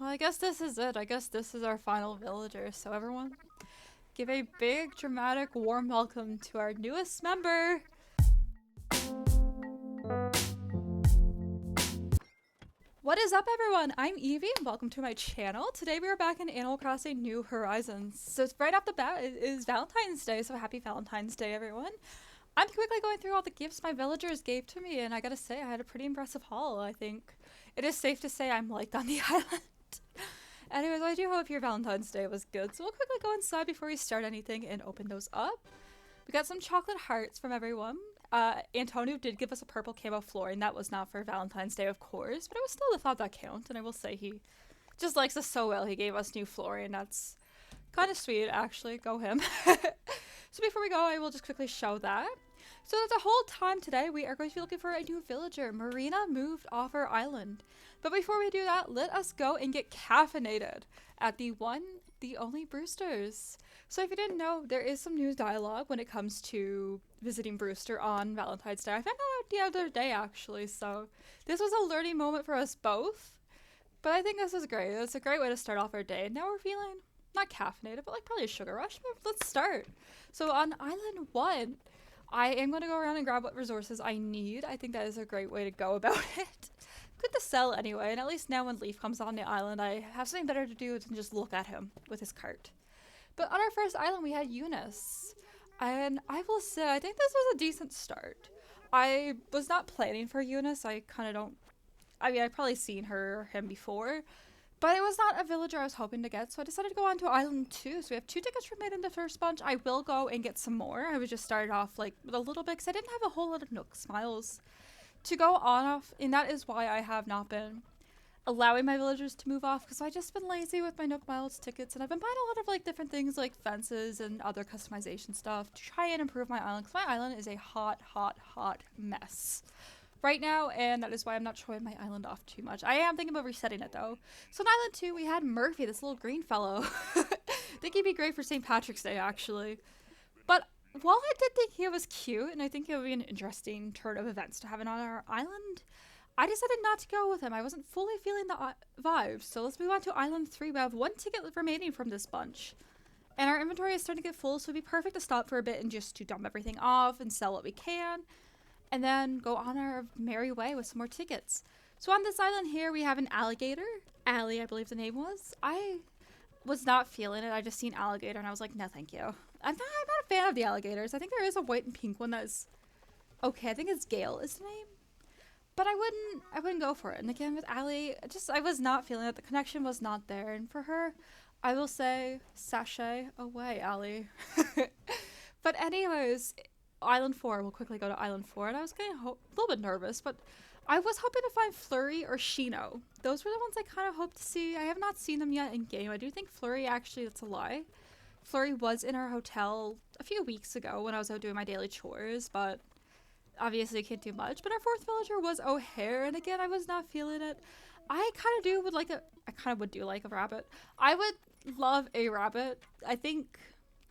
Well, I guess this is it. I guess this is our final villager. So everyone, give a big, dramatic, warm welcome to our newest member. What is up, everyone? I'm Evie, and welcome to my channel. Today we are back in Animal Crossing New Horizons. So right off the bat, it is Valentine's Day, so happy Valentine's Day, everyone. I'm quickly going through all the gifts my villagers gave to me, and I gotta say, I had a pretty impressive haul, I think. It is safe to say I'm liked on the island. Anyways, I do hope your Valentine's Day was good, so we'll quickly go inside before we start anything and open those up. We got some chocolate hearts from everyone. Antonio did give us a purple camo flooring. That was not for Valentine's Day, of course, but it was still the thought that count, and I will say he just likes us so well. He gave us new flooring. That's kind of sweet, actually. Go him. So before we go, I will just quickly show that. So the whole time today, we are going to be looking for a new villager. Marina moved off our island. But before we do that, let us go and get caffeinated at the only Brewster's. So if you didn't know, there is some new dialogue when it comes to visiting Brewster on Valentine's Day. I found that out the other day, actually, so this was a learning moment for us both. But I think this is great. It's a great way to start off our day. And now we're feeling not caffeinated, but like probably a sugar rush. But let's start. So on Island 1, I am going to go around and grab what resources I need. I think that is a great way to go about it. Good to sell anyway, and at least now when Leaf comes on the island, I have something better to do than just look at him with his cart. But on our first island, we had Eunice. And I will say, I think this was a decent start. I was not planning for Eunice. I kind of don't... I mean, I've probably seen her or him before. But it was not a villager I was hoping to get, so I decided to go on to Island 2. So we have 2 tickets remaining in the first bunch. I will go and get some more. I was just started off like with a little bit because I didn't have a whole lot of Nook Smiles to go on off, and that is why I have not been allowing my villagers to move off, because I've just been lazy with my Nook Miles tickets, and I've been buying a lot of like different things like fences and other customization stuff to try and improve my island, because my island is a hot mess right now, and that is why I'm not showing my island off too much. I am thinking about resetting it though. So in Island 2, we had Murphy, this little green fellow. I think he'd be great for St. Patrick's Day, actually. But while I did think he was cute, and I think it would be an interesting turn of events to have it on our island, I decided not to go with him. I wasn't fully feeling the vibes. So let's move on to Island 3. We have 1 ticket remaining from this bunch. And our inventory is starting to get full, so it'd be perfect to stop for a bit and just to dump everything off and sell what we can. And then go on our merry way with some more tickets. So on this island here, we have an alligator. Allie, I believe the name was. I was not feeling it. I just seen alligator and I was like, no thank you. I'm not a fan of the alligators. I think there is a white and pink one that is okay. I think it's Gale is the name. But I wouldn't go for it. And again with Allie, I was not feeling it. The connection was not there. And for her, I will say, sashay away, Allie. But anyways, Island 4, we'll quickly go to Island 4. And I was getting a little bit nervous, but I was hoping to find Flurry or Shino. Those were the ones I kind of hoped to see. I have not seen them yet in game. I do think Flurry, actually, that's a lie. Flurry was in our hotel a few weeks ago when I was out doing my daily chores, but obviously I can't do much. But our 4th villager was O'Hare, and again, I was not feeling it. I kind of would do like a rabbit. I would love a rabbit. I think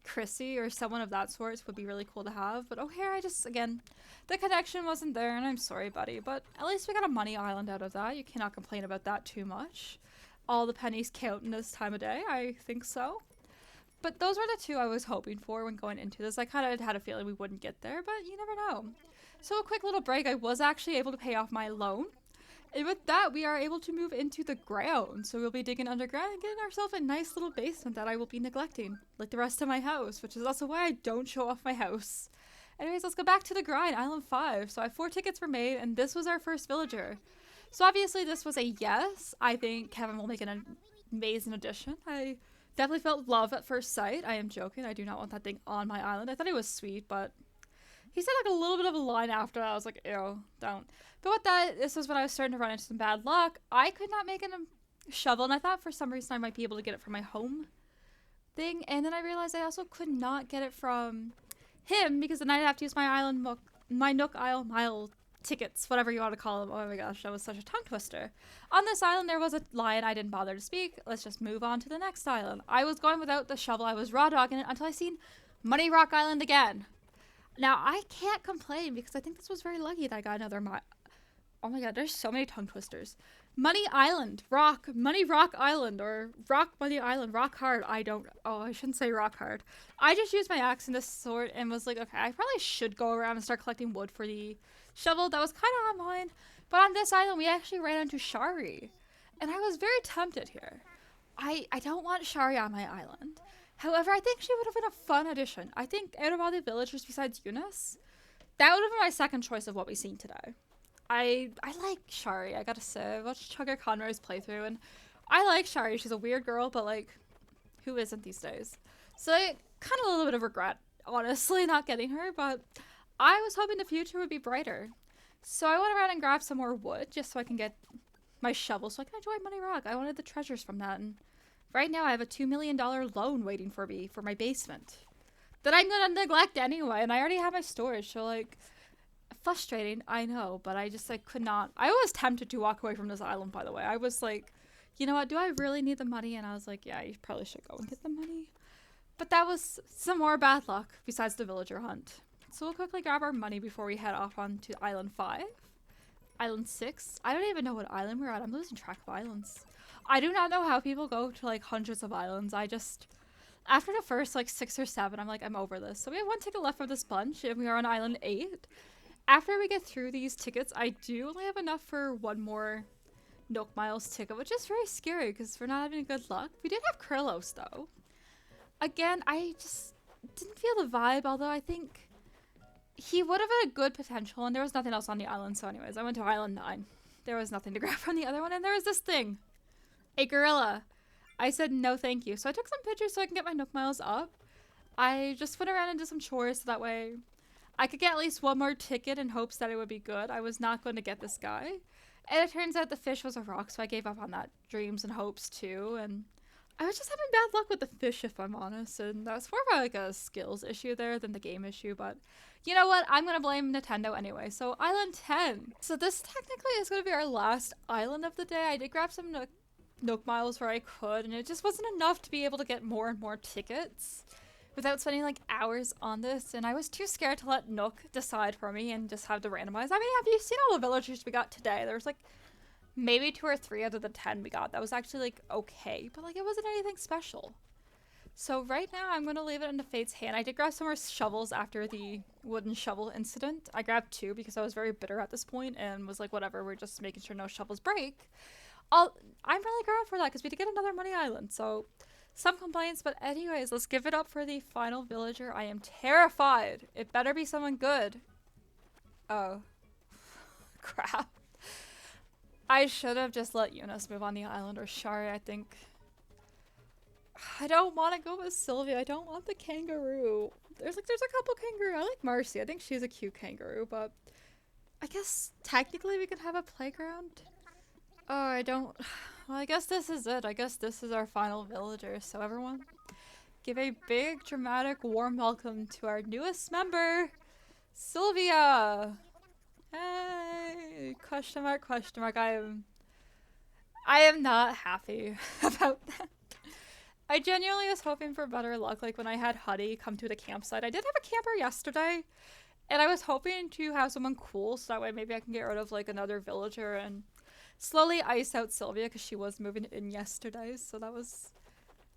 Chrissy or someone of that sort would be really cool to have, but O'Hare, again, the connection wasn't there, and I'm sorry, buddy, but at least we got a money island out of that. You cannot complain about that too much. All the pennies count in this time of day, I think so. But those were the 2 I was hoping for when going into this. I kind of had a feeling we wouldn't get there, but you never know. So a quick little break, I was actually able to pay off my loan. And with that, we are able to move into the ground. So we'll be digging underground and getting ourselves a nice little basement that I will be neglecting, like the rest of my house, which is also why I don't show off my house. Anyways, let's go back to the grind, Island 5. So I have 4 tickets were made, and this was our first villager. So obviously this was a yes. I think Kevin will make an amazing addition. I definitely felt love at first sight. I am joking. I do not want that thing on my island. I thought he was sweet, but he said like a little bit of a line after that. I was like, ew, don't. But with that, this was when I was starting to run into some bad luck. I could not make a shovel, and I thought for some reason I might be able to get it from my home thing. And then I realized I also could not get it from him, because then I'd have to use my Nook Isle Mile tickets, whatever you want to call them. Oh my gosh, that was such a tongue twister. On this island, there was a lion. I didn't bother to speak. Let's just move on to the next island. I was going without the shovel. I was raw dogging it until I seen Money Rock Island again. Now, I can't complain because I think this was very lucky that I got another oh my god, there's so many tongue twisters. Money Island, Rock, Money Rock Island, or Rock Money Island, Rock Hard. I shouldn't say Rock Hard. I just used my axe in this sword and was like, okay, I probably should go around and start collecting wood for the shovel. That was kind of on mine. But on this island, we actually ran into Shari. And I was very tempted here. I don't want Shari on my island. However, I think she would have been a fun addition. I think out of all the villagers besides Eunice, that would have been my second choice of what we've seen today. I like Shari, I gotta say. I watched Chugger Conroy's playthrough, and I like Shari. She's a weird girl, but, like, who isn't these days? So, kind of a little bit of regret, honestly, not getting her, but I was hoping the future would be brighter. So I went around and grabbed some more wood, just so I can get my shovel, so I can enjoy Money Rock. I wanted the treasures from that, and right now I have a $2 million loan waiting for me for my basement that I'm gonna neglect anyway, and I already have my storage, so, like, frustrating, I know, but I just, like, could not. I was tempted to walk away from this island, by the way. I was like, you know what, do I really need the money? And I was like, yeah, you probably should go and get the money. But that was some more bad luck besides the villager hunt. So we'll quickly grab our money before we head off on to Island 5. Island 6. I don't even know what island we're at. I'm losing track of islands. I do not know how people go to, like, hundreds of islands. I just, after the first, like, 6 or 7, I'm like, I'm over this. So we have one ticket left for this bunch, and we are on Island 8. After we get through these tickets, I do only have enough for one more Nook Miles ticket, which is very scary because we're not having good luck. We did have Krillos, though. Again, I just didn't feel the vibe, although I think he would have had a good potential, and there was nothing else on the island. So anyways, I went to Island 9. There was nothing to grab from the other one, and there was this thing. A gorilla. I said no thank you. So I took some pictures so I can get my Nook Miles up. I just went around and did some chores so that way I could get at least one more ticket in hopes that it would be good. I was not going to get this guy. And it turns out the fish was a rock, so I gave up on that dreams and hopes too. And I was just having bad luck with the fish, if I'm honest. And that's more of like a skills issue there than the game issue. But you know what? I'm going to blame Nintendo anyway. So Island 10. So this technically is going to be our last island of the day. I did grab some Nook Miles where I could, and it just wasn't enough to be able to get more and more tickets without spending like hours on this, and I was too scared to let Nook decide for me and just have to randomize. I mean, have you seen all the villagers we got today? There was like maybe 2 or 3 out of the 10 we got. That was actually like okay, but like it wasn't anything special. So right now I'm going to leave it into fate's hand. I did grab some more shovels after the wooden shovel incident. I grabbed 2 because I was very bitter at this point and was like, whatever, we're just making sure no shovels break. I'm really grateful for that because we did get another money island, so some complaints, but anyways, let's give it up for the final villager. I am terrified. It better be someone good. Oh. Crap. I should have just let Eunice move on the island, or Shari, I think. I don't want to go with Sylvia. I don't want the kangaroo. There's a couple kangaroo. I like Marcy. I think she's a cute kangaroo, but I guess technically we could have a playground. Oh, I don't. Well, I guess this is it. I guess this is our final villager. So everyone, give a big, dramatic, warm welcome to our newest member, Sylvia. Hey, question mark, question mark. I am not happy about that. I genuinely was hoping for better luck. Like when I had Huddy come to the campsite, I did have a camper yesterday, and I was hoping to have someone cool so that way maybe I can get rid of like another villager and slowly ice out Sylvia because she was moving in yesterday. So it was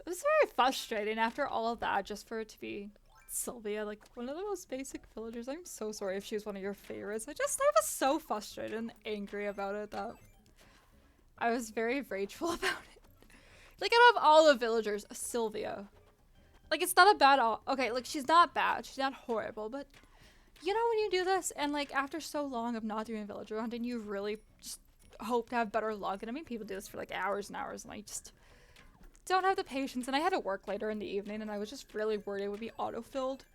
very frustrating after all of that just for it to be Sylvia, like one of the most basic villagers. I'm so sorry if she was one of your favorites. I was so frustrated and angry about it that I was very rageful about it. Like out of all the villagers, Sylvia, like it's not a bad okay, like she's not bad, she's not horrible, but you know when you do this and like after so long of not doing villager hunting, you really just hope to have better luck. And I mean, people do this for like hours and hours, and I just don't have the patience. And I had to work later in the evening, and I was just really worried it would be auto-filled.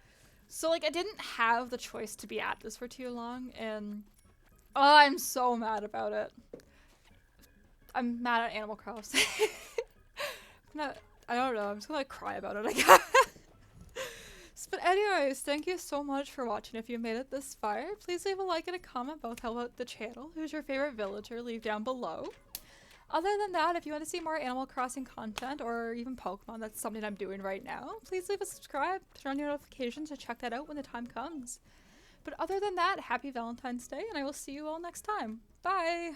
So like I didn't have the choice to be at this for too long, and oh, I'm so mad about it. I'm mad at Animal Crossing. I don't know, I'm just gonna cry about it, I guess. But anyways, thank you so much for watching. If you made it this far, please leave a like and a comment both about the channel. Who's your favorite villager? Leave down below. Other than that, if you want to see more Animal Crossing content or even Pokemon, that's something I'm doing right now, please leave a subscribe, turn on your notifications to check that out when the time comes. But other than that, happy Valentine's Day, and I will see you all next time. Bye!